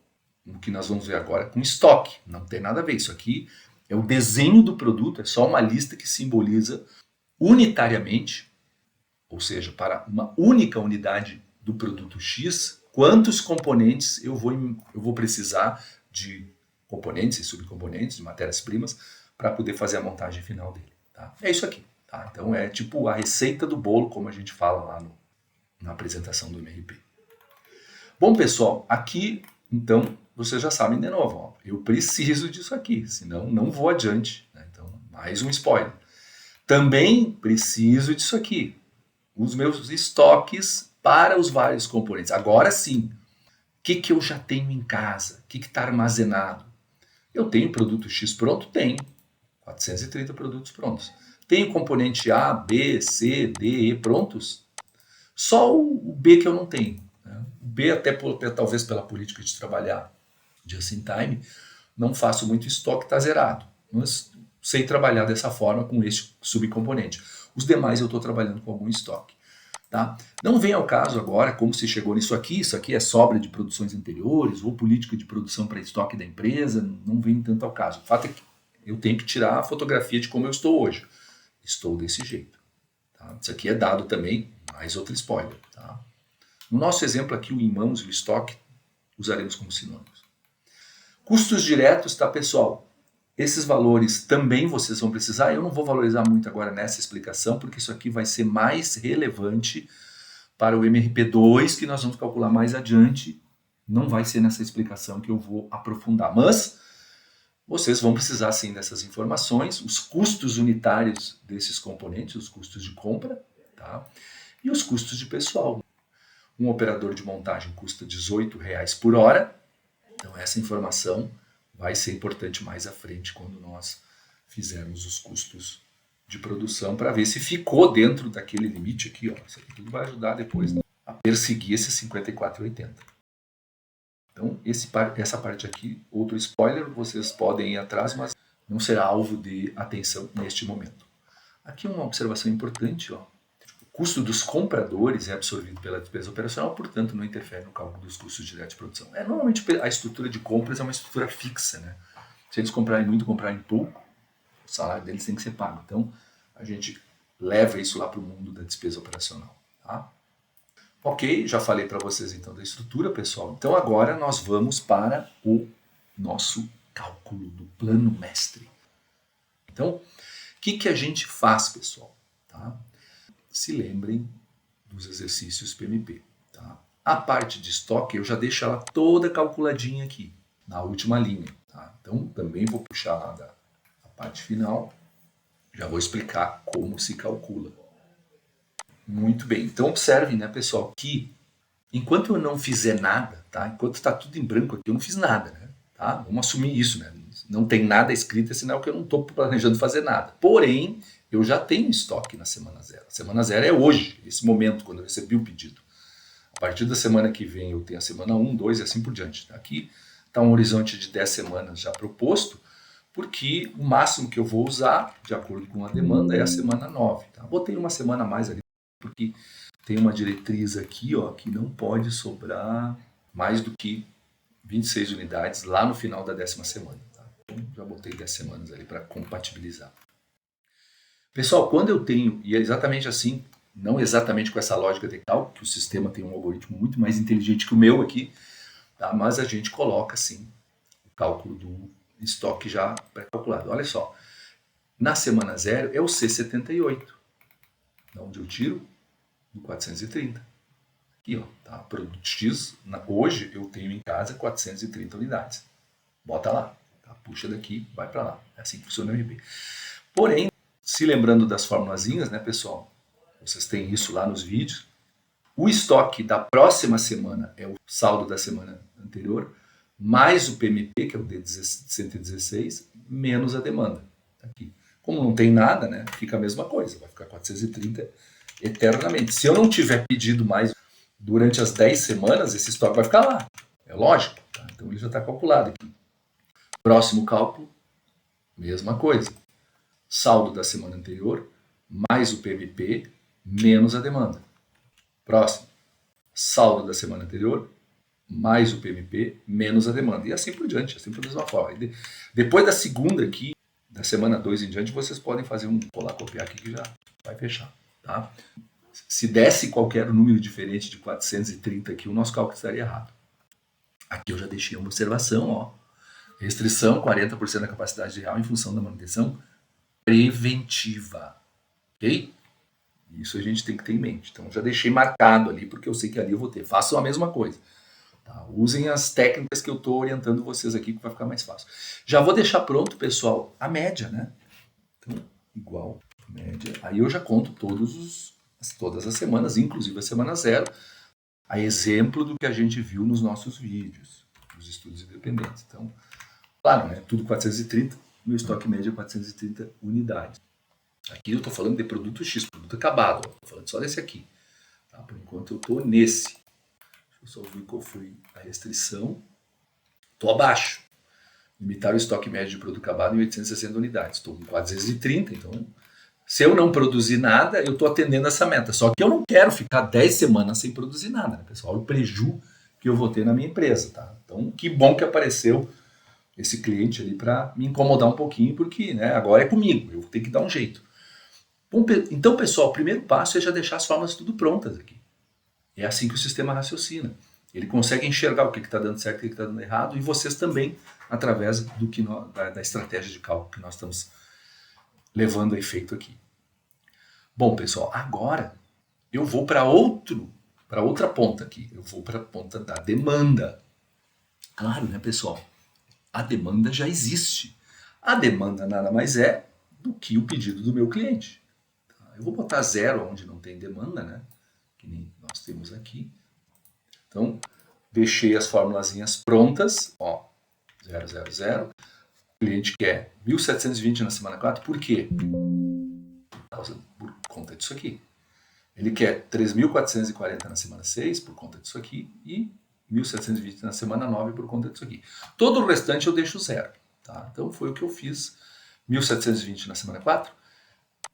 o que nós vamos ver agora com estoque. Não tem nada a ver. Isso aqui é o desenho do produto, é só uma lista que simboliza unitariamente, ou seja, para uma única unidade do produto X, quantos componentes eu vou precisar de componentes e subcomponentes, de matérias-primas, para poder fazer a montagem final dele. Tá? É isso aqui. Tá? Então é tipo a receita do bolo, como a gente fala lá na apresentação do MRP. Bom, pessoal, aqui, então, vocês já sabem de novo, ó, eu preciso disso aqui, senão não vou adiante. Né? Então, mais um spoiler. Também preciso disso aqui, os meus estoques para os vários componentes. Agora sim, o que eu já tenho em casa? O que está armazenado? Eu tenho produto X pronto? Tenho. 430 produtos prontos. Tenho componente A, B, C, D, E prontos? Só o B que eu não tenho. Né? O B, talvez pela política de trabalhar just in time, não faço muito estoque, está zerado. Mas sei trabalhar dessa forma com este subcomponente. Os demais eu estou trabalhando com algum estoque. Tá? Não vem ao caso agora como se chegou nisso aqui, isso aqui é sobra de produções anteriores ou política de produção para estoque da empresa, não vem tanto ao caso. O fato é que eu tenho que tirar a fotografia de como eu estou hoje. Estou desse jeito. Tá? Isso aqui é dado também, mais outro spoiler. Tá? No nosso exemplo aqui, o em mãos e o estoque, usaremos como sinônimos. Custos diretos, tá, pessoal? Esses valores também vocês vão precisar. Eu não vou valorizar muito agora nessa explicação, porque isso aqui vai ser mais relevante para o MRP2, que nós vamos calcular mais adiante. Não vai ser nessa explicação que eu vou aprofundar. Mas vocês vão precisar sim dessas informações, os custos unitários desses componentes, os custos de compra, tá? E os custos de pessoal. Um operador de montagem custa R$18 por hora, então essa informação vai ser importante mais à frente quando nós fizermos os custos de produção para ver se ficou dentro daquele limite aqui. Ó. Isso aqui tudo vai ajudar depois, né, a perseguir esses 54,80. Então, essa parte aqui, outro spoiler, vocês podem ir atrás, mas não será alvo de atenção neste momento. Aqui uma observação importante, ó. O custo dos compradores é absorvido pela despesa operacional, portanto não interfere no cálculo dos custos diretos de produção. Normalmente a estrutura de compras é uma estrutura fixa, né? Se eles comprarem muito, comprarem pouco, o salário deles tem que ser pago. Então, a gente leva isso lá para o mundo da despesa operacional, tá? Ok, já falei para vocês então da estrutura, pessoal. Então agora nós vamos para o nosso cálculo do plano mestre. Então, o que a gente faz, pessoal? Tá? Se lembrem dos exercícios PMP. Tá? A parte de estoque eu já deixo ela toda calculadinha aqui, na última linha. Tá? Então também vou puxar lá da parte final, já vou explicar como se calcula. Muito bem, então observem, né, pessoal, que enquanto eu não fizer nada, tá? Enquanto está tudo em branco aqui, eu não fiz nada, né? Tá? Vamos assumir isso, né? Não tem nada escrito, é sinal que eu não estou planejando fazer nada. Porém, eu já tenho estoque na semana zero. A semana zero é hoje, esse momento, quando eu recebi o pedido. A partir da semana que vem eu tenho a semana 1, 2 e assim por diante. Aqui está um horizonte de 10 semanas já proposto, porque o máximo que eu vou usar, de acordo com a demanda, é a semana 9. Tá? Botei uma semana a mais ali, porque tem uma diretriz aqui, ó, que não pode sobrar mais do que 26 unidades lá no final da 10ª semana. Tá? Então, já botei 10 semanas ali para compatibilizar. Pessoal, quando eu tenho, e é exatamente assim, não exatamente com essa lógica de cálculo, que o sistema tem um algoritmo muito mais inteligente que o meu aqui, tá? Mas a gente coloca, assim, o cálculo do estoque já pré-calculado. Olha só, na semana 0 é o C78, da onde eu tiro do 430. Aqui, ó, tá? Produto X, hoje eu tenho em casa 430 unidades. Bota lá, tá? Puxa daqui, vai para lá. É assim que funciona o MRP. Porém, se lembrando das formulazinhas, né, pessoal? Vocês têm isso lá nos vídeos. O estoque da próxima semana é o saldo da semana anterior, mais o PMP, que é o D116, menos a demanda. Tá aqui. Como não tem nada, né, fica a mesma coisa, vai ficar 430 eternamente. Se eu não tiver pedido mais durante as 10 semanas, esse estoque vai ficar lá. É lógico. Tá? Então ele já está calculado aqui. Próximo cálculo, mesma coisa. Saldo da semana anterior, mais o PMP, menos a demanda. Próximo. Saldo da semana anterior, mais o PMP, menos a demanda. E assim por diante, assim por mesma forma. Depois da segunda aqui, da semana 2 em diante, vocês podem fazer um colar, copiar aqui que já vai fechar. Tá? Se desse qualquer número diferente de 430 aqui, o nosso cálculo estaria errado. Aqui eu já deixei uma observação, ó. Restrição 40% da capacidade real em função da manutenção preventiva. Ok? Isso a gente tem que ter em mente. Então já deixei marcado ali, porque eu sei que ali eu vou ter. Façam a mesma coisa. Tá? Usem as técnicas que eu estou orientando vocês aqui, que vai ficar mais fácil. Já vou deixar pronto, pessoal, a média, né? Então, igual média. Aí eu já conto todas as semanas, inclusive a semana 0, a exemplo do que a gente viu nos nossos vídeos, nos estudos independentes. Então, claro, né? Tudo 430, meu estoque médio é 430 unidades. Aqui eu estou falando de produto X, produto acabado. Estou falando só desse aqui. Tá? Por enquanto eu estou nesse. Deixa eu só ver qual foi a restrição. Estou abaixo. Limitar o estoque médio de produto acabado em 860 unidades. Estou com 430, então se eu não produzir nada, eu estou atendendo essa meta. Só que eu não quero ficar 10 semanas sem produzir nada, né, pessoal? O prejuízo que eu vou ter na minha empresa, tá? Então, que bom que apareceu esse cliente ali para me incomodar um pouquinho, porque né, agora é comigo, eu vou ter que dar um jeito. Bom, então, pessoal, o primeiro passo é já deixar as fórmulas tudo prontas aqui. É assim que o sistema raciocina. Ele consegue enxergar o que está dando certo e o que está dando errado, e vocês também, através da estratégia de cálculo que nós estamos levando a efeito aqui. Bom, pessoal, agora eu vou para outra ponta aqui. Eu vou para a ponta da demanda. Claro, né, pessoal? A demanda já existe. A demanda nada mais é do que o pedido do meu cliente. Eu vou botar 0 onde não tem demanda, né? Que nem nós temos aqui. Então, deixei as formulazinhas prontas. Ó, 0, 0, 0. O cliente quer 1.720 na semana 4. Por quê? Por conta disso aqui. Ele quer 3.440 na semana 6 por conta disso aqui e 1.720 na semana 9 por conta disso aqui. Todo o restante eu deixo 0. Tá? Então foi o que eu fiz. 1.720 na semana 4,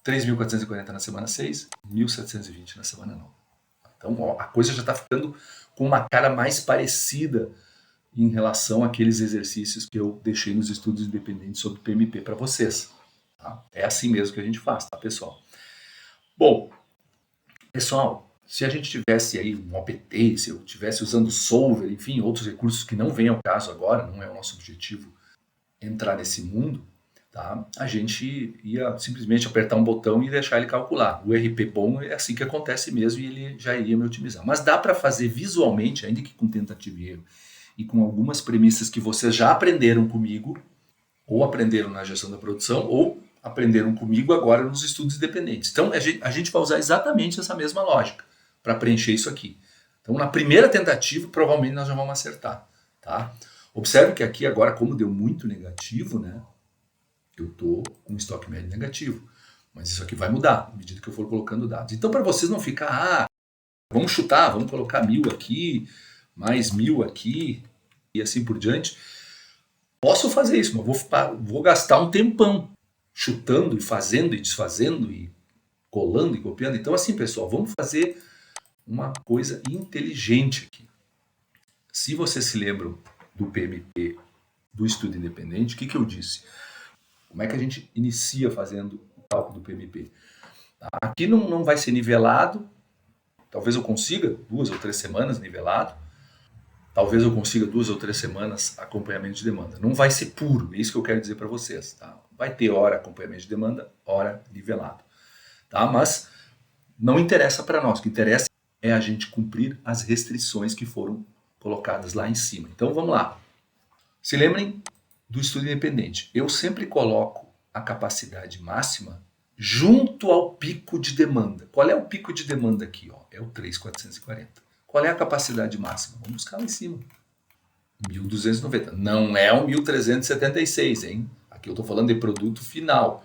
3.440 na semana 6, 1.720 na semana 9. Então ó, a coisa já está ficando com uma cara mais parecida em relação àqueles exercícios que eu deixei nos estudos independentes sobre PMP para vocês. Tá? É assim mesmo que a gente faz, tá, pessoal? Bom, pessoal, se a gente tivesse aí um OPT, se eu estivesse usando Solver, enfim, outros recursos que não vêm ao caso agora, não é o nosso objetivo entrar nesse mundo, tá? A gente ia simplesmente apertar um botão e deixar ele calcular. O RP bom é assim que acontece mesmo e ele já iria me otimizar. Mas dá para fazer visualmente, ainda que com tentativa e erro, e com algumas premissas que vocês já aprenderam comigo, ou aprenderam na gestão da produção, ou aprenderam comigo agora nos estudos independentes. Então a gente vai usar exatamente essa mesma lógica para preencher isso aqui. Então na primeira tentativa provavelmente nós já vamos acertar. Tá? Observe que aqui agora, como deu muito negativo, né, eu estou com um estoque médio negativo. Mas isso aqui vai mudar à medida que eu for colocando dados. Então para vocês não ficar, vamos chutar, vamos colocar 1.000 aqui, mais 1.000 aqui e assim por diante. Posso fazer isso, mas vou gastar um tempão chutando e fazendo e desfazendo e colando e copiando. Então assim, pessoal, vamos fazer uma coisa inteligente aqui. Se vocês se lembram do PMP do estudo independente, o que eu disse? Como é que a gente inicia fazendo o cálculo do PMP? Aqui não vai ser nivelado, talvez eu consiga 2 ou 3 semanas nivelado, talvez eu consiga 2 ou 3 semanas acompanhamento de demanda. Não vai ser puro, é isso que eu quero dizer para vocês. Tá? Vai ter hora acompanhamento de demanda, hora nivelado. Tá? Mas não interessa para nós, o que interessa é a gente cumprir as restrições que foram colocadas lá em cima. Então vamos lá. Se lembrem do estudo independente. Eu sempre coloco a capacidade máxima junto ao pico de demanda. Qual é o pico de demanda aqui? Ó? É o 3.440. Qual é a capacidade máxima? Vamos buscar lá em cima. 1.290. Não é o 1.376, hein? Aqui eu estou falando de produto final.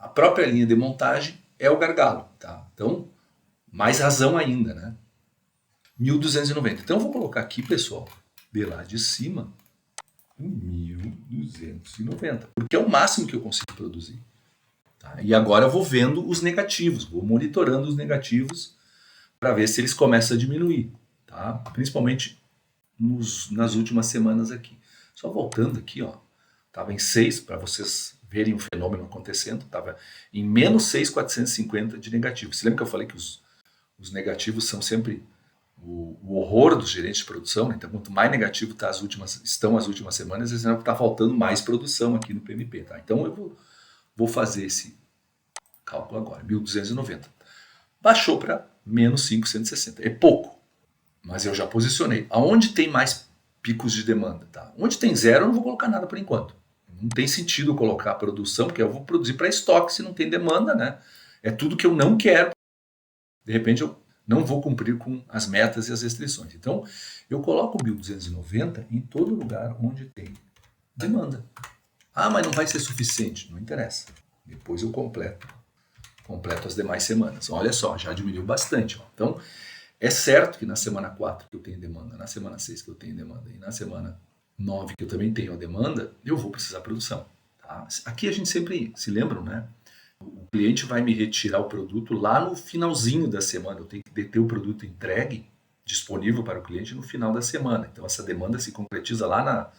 a própria linha de montagem é o gargalo, tá? Então, mais razão ainda, né? 1.290. Então, eu vou colocar aqui, pessoal, de lá de cima, 1.290, porque é o máximo que eu consigo produzir. Tá? E agora eu vou vendo os negativos, vou monitorando os negativos para ver se eles começam a diminuir, tá? Principalmente nas últimas semanas aqui. Só voltando aqui, ó, estava em 6, para vocês verem o fenômeno acontecendo, estava em menos 6.450 de negativo. Você lembra que eu falei que os negativos são sempre o horror dos gerentes de produção, né? Então, quanto mais negativo estão as últimas semanas, está faltando mais produção aqui no PMP. Tá? Então, eu vou fazer esse cálculo agora, 1.290. Baixou para menos 560. É pouco, mas eu já posicionei. Aonde tem mais picos de demanda? Tá? Onde tem zero, eu não vou colocar nada por enquanto. Não tem sentido eu colocar a produção, porque eu vou produzir para estoque se não tem demanda, né? É tudo que eu não quero. De repente, eu não vou cumprir com as metas e as restrições. Então, eu coloco 1.290 em todo lugar onde tem demanda. Ah, mas não vai ser suficiente. Não interessa. Depois eu completo as demais semanas. Olha só, já diminuiu bastante. Ó. Então, é certo que na semana 4 que eu tenho demanda, na semana 6 que eu tenho demanda e na semana 9 que eu também tenho a demanda, eu vou precisar de produção. Tá? Aqui a gente sempre se lembra, né? O cliente vai me retirar o produto lá no finalzinho da semana. Eu tenho que ter o produto entregue, disponível para o cliente no final da semana. Então essa demanda se concretiza lá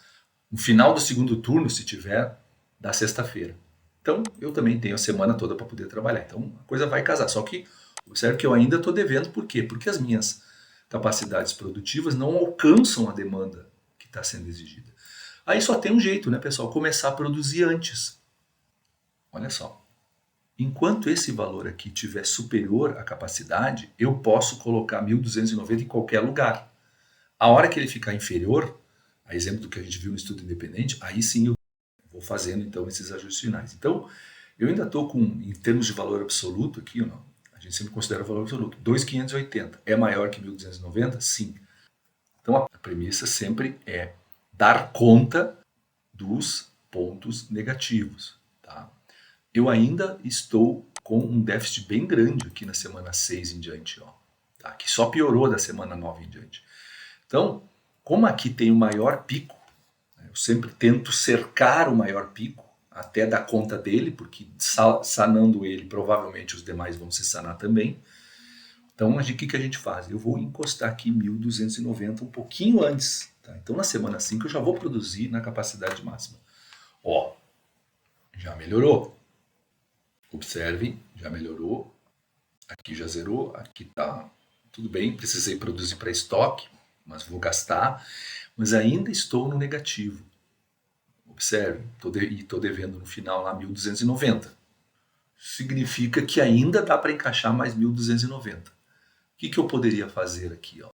no final do segundo turno, se tiver, da sexta-feira. Então eu também tenho a semana toda para poder trabalhar. Então a coisa vai casar. Só que observe que eu ainda estou devendo. Por quê? Porque as minhas capacidades produtivas não alcançam a demanda que está sendo exigida. Aí só tem um jeito, né, pessoal? Começar a produzir antes. Olha só. Enquanto esse valor aqui estiver superior à capacidade, eu posso colocar 1.290 em qualquer lugar. A hora que ele ficar inferior, a exemplo do que a gente viu no estudo independente, aí sim eu vou fazendo então esses ajustes finais. Então, eu ainda estou com, em termos de valor absoluto aqui, não, a gente sempre considera o valor absoluto, 2.580. É maior que 1.290? Sim. Então, a premissa sempre é dar conta dos pontos negativos. Tá? Eu ainda estou com um déficit bem grande aqui na semana 6 em diante, ó, tá? Que só piorou da semana 9 em diante. Então, como aqui tem o maior pico, né, eu sempre tento cercar o maior pico até dar conta dele, porque sanando ele, provavelmente os demais vão se sanar também. Então, o que a gente faz? Eu vou encostar aqui 1.290 um pouquinho antes. Tá? Então, na semana 5 eu já vou produzir na capacidade máxima. Ó, já melhorou. Observe, já melhorou, aqui já zerou, aqui tá tudo bem, precisei produzir para estoque, mas vou gastar, mas ainda estou no negativo. Observe, estou devendo no final lá 1.290. Significa que ainda dá para encaixar mais 1.290. O que eu poderia fazer aqui? Ó?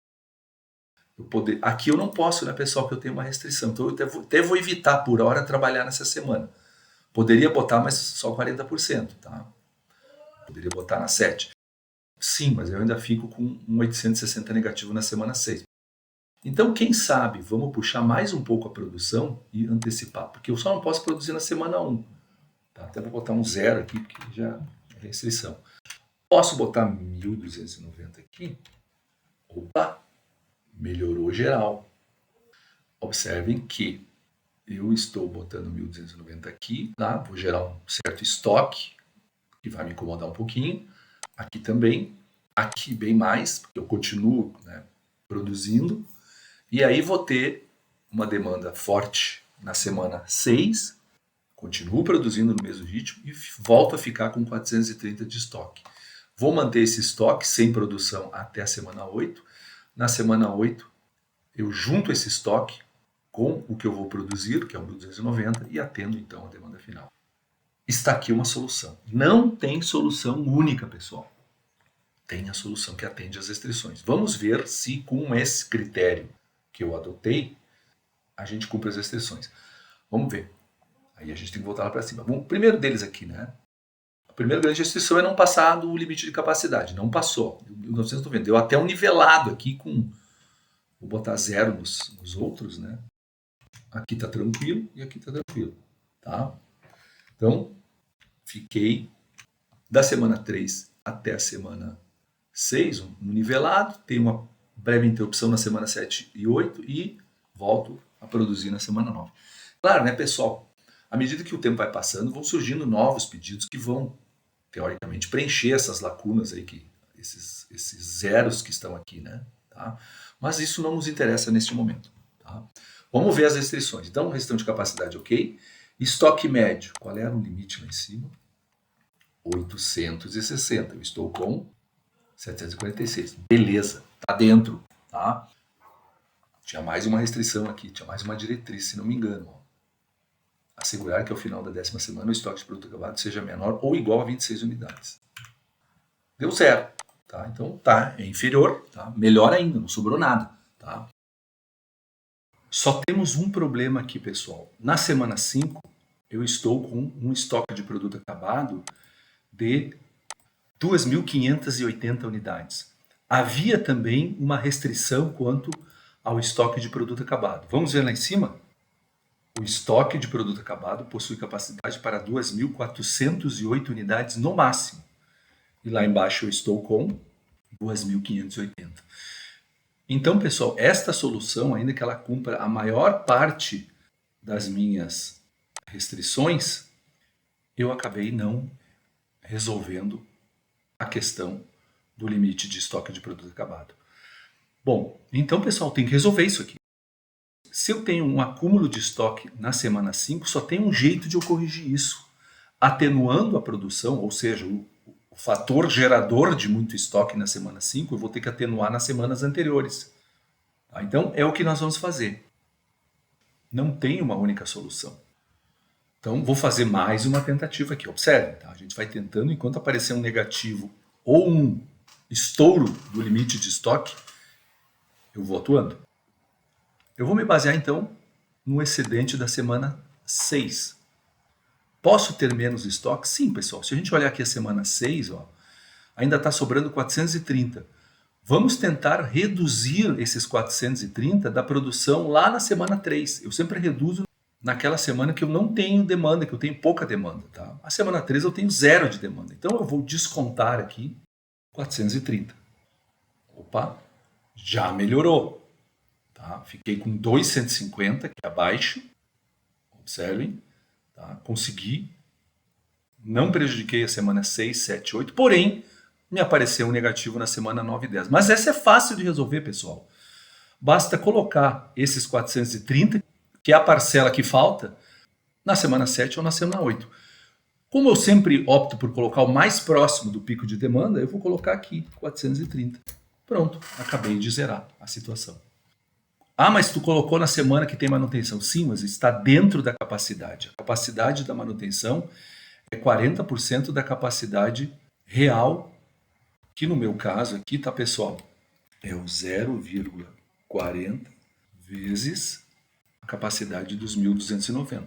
Aqui eu não posso, né, pessoal, porque eu tenho uma restrição, então eu até vou evitar por hora trabalhar nessa semana. Poderia botar, mas só 40%, tá? Poderia botar na 7. Sim, mas eu ainda fico com um 860 negativo na semana 6. Então, quem sabe, vamos puxar mais um pouco a produção e antecipar, porque eu só não posso produzir na semana 1. Tá? Até vou botar um 0 aqui, porque já é restrição. Posso botar 1.290 aqui? Opa, melhorou geral. Observem que eu estou botando 1.290 aqui, tá? Vou gerar um certo estoque, que vai me incomodar um pouquinho. Aqui também, aqui bem mais, porque eu continuo, né, produzindo. E aí vou ter uma demanda forte na semana 6, continuo produzindo no mesmo ritmo e volto a ficar com 430 de estoque. Vou manter esse estoque sem produção até a semana 8. Na semana 8, eu junto esse estoque com o que eu vou produzir, que é o 1.290, e atendo então a demanda final. Está aqui uma solução. Não tem solução única, pessoal. Tem a solução que atende às restrições. Vamos ver se com esse critério que eu adotei, a gente cumpre as restrições. Vamos ver. Aí a gente tem que voltar lá para cima. Bom, o primeiro deles aqui, né? A primeira grande restrição é não passar do limite de capacidade. Não passou. 1990. Deu até um nivelado aqui com... Vou botar 0 nos outros, né? Aqui está tranquilo e aqui está tranquilo. Tá? Então, fiquei Da semana 3 até a semana 6, um nivelado, tem uma breve interrupção na semana 7 e 8 e volto a produzir na semana 9. Claro, né, pessoal? À medida que o tempo vai passando, vão surgindo novos pedidos que vão, teoricamente, preencher essas lacunas aí, esses zeros que estão aqui, né? Tá? Mas isso não nos interessa neste momento. Tá? Vamos ver as restrições. Então, restrição de capacidade, ok. Estoque médio, qual era o limite lá em cima? 860. Eu estou com 746. Beleza, tá dentro. Tá? Tinha mais uma restrição aqui, tinha mais uma diretriz, se não me engano. Ó. Assegurar que ao final da 10ª semana o estoque de produto acabado seja menor ou igual a 26 unidades. Deu zero. Tá? Então tá, é inferior, tá? Melhor ainda, não sobrou nada. Tá? Só temos um problema aqui, pessoal. Na semana 5, eu estou com um estoque de produto acabado de 2.580 unidades. Havia também uma restrição quanto ao estoque de produto acabado. Vamos ver lá em cima? O estoque de produto acabado possui capacidade para 2.408 unidades no máximo. E lá embaixo eu estou com 2.580. Então, pessoal, esta solução, ainda que ela cumpra a maior parte das minhas restrições, eu acabei não resolvendo a questão do limite de estoque de produto acabado. Bom, então, pessoal, tem que resolver isso aqui. Se eu tenho um acúmulo de estoque na semana 5, só tem um jeito de eu corrigir isso. Atenuando a produção, ou seja, o fator gerador de muito estoque na semana 5, eu vou ter que atenuar nas semanas anteriores. Tá? Então, é o que nós vamos fazer. Não tem uma única solução. Então, vou fazer mais uma tentativa aqui. Observe, tá? A gente vai tentando, enquanto aparecer um negativo ou um estouro do limite de estoque, eu vou atuando. Eu vou me basear, então, no excedente da semana 6. Posso ter menos estoque? Sim, pessoal. Se a gente olhar aqui a semana 6, ó, ainda está sobrando 430. Vamos tentar reduzir esses 430 da produção lá na semana 3. Eu sempre reduzo naquela semana que eu não tenho demanda, que eu tenho pouca demanda. Tá? A semana 3 eu tenho zero de demanda. Então eu vou descontar aqui 430. Opa, já melhorou. Tá? Fiquei com 250 aqui abaixo. Observem. Tá? Consegui. Não prejudiquei a semana 6, 7, 8. Porém, me apareceu um negativo na semana 9 e 10. Mas essa é fácil de resolver, pessoal. Basta colocar esses 430, que é a parcela que falta, na semana 7 ou na semana 8. Como eu sempre opto por colocar o mais próximo do pico de demanda, eu vou colocar aqui 430. Pronto, acabei de zerar a situação. Ah, mas tu colocou na semana que tem manutenção. Sim, mas está dentro da capacidade. A capacidade da manutenção é 40% da capacidade real, que no meu caso aqui, tá, pessoal? É o 0,40 vezes a capacidade dos 1.290,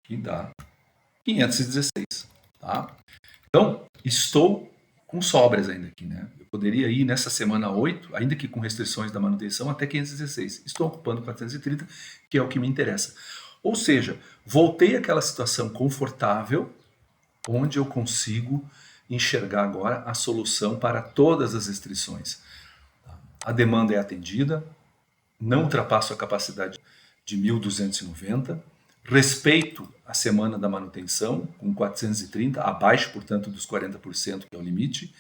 que dá 516, tá? Então, estou com sobras ainda aqui, né? Eu poderia ir nessa semana 8, ainda que com restrições da manutenção, até 516. Estou ocupando 430, que é o que me interessa. Ou seja, voltei àquela situação confortável, onde eu consigo enxergar agora a solução para todas as restrições. A demanda é atendida, não ultrapasso a capacidade de 1.290, respeito a semana da manutenção, com 430, abaixo, portanto, dos 40%, que é o limite,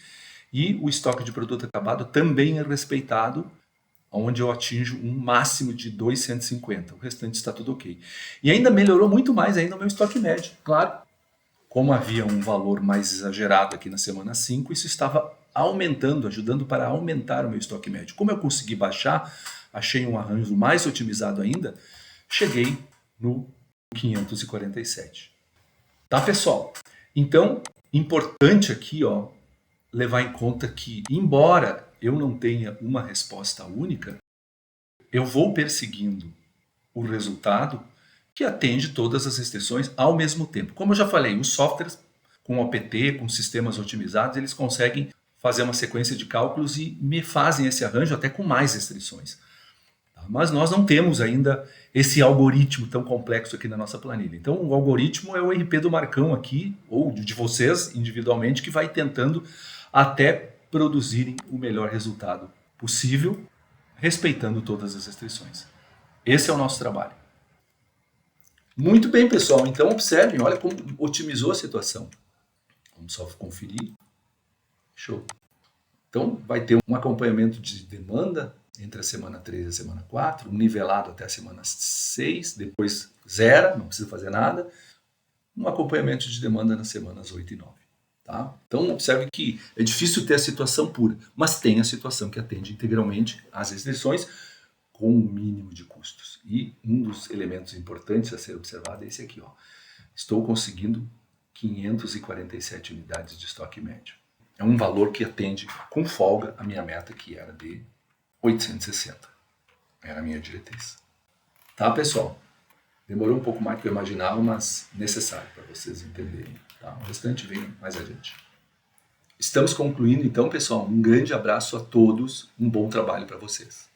e o estoque de produto acabado também é respeitado, onde eu atinjo um máximo de 250. O restante está tudo ok. E ainda melhorou muito mais ainda o meu estoque médio, claro. Como havia um valor mais exagerado aqui na semana 5, isso estava aumentando, ajudando para aumentar o meu estoque médio. Como eu consegui baixar, achei um arranjo mais otimizado ainda, cheguei no 547. Tá, pessoal? Então, importante aqui, ó, levar em conta que, embora eu não tenha uma resposta única, eu vou perseguindo o resultado que atende todas as restrições ao mesmo tempo. Como eu já falei, os softwares com OPT, com sistemas otimizados, eles conseguem fazer uma sequência de cálculos e me fazem esse arranjo até com mais restrições. Tá? Mas nós não temos ainda esse algoritmo tão complexo aqui na nossa planilha. Então, o algoritmo é o RP do Marcão aqui, ou de vocês individualmente, que vai tentando até produzirem o melhor resultado possível, respeitando todas as restrições. Esse é o nosso trabalho. Muito bem, pessoal. Então, observem, olha como otimizou a situação. Vamos só conferir. Show. Então, vai ter um acompanhamento de demanda entre a semana 3 e a semana 4, um nivelado até a semana 6, depois zero, não precisa fazer nada, um acompanhamento de demanda nas semanas 8 e 9. Tá? Então, observe que é difícil ter a situação pura, mas tem a situação que atende integralmente às restrições com o mínimo de custos. E um dos elementos importantes a ser observado é esse aqui. Ó. Estou conseguindo 547 unidades de estoque médio. É um valor que atende com folga a minha meta, que era de 860. Era a minha diretriz. Tá, pessoal? Demorou um pouco mais do que eu imaginava, mas necessário para vocês entenderem. Tá? O restante vem mais adiante. Estamos concluindo, então, pessoal. Um grande abraço a todos. Um bom trabalho para vocês.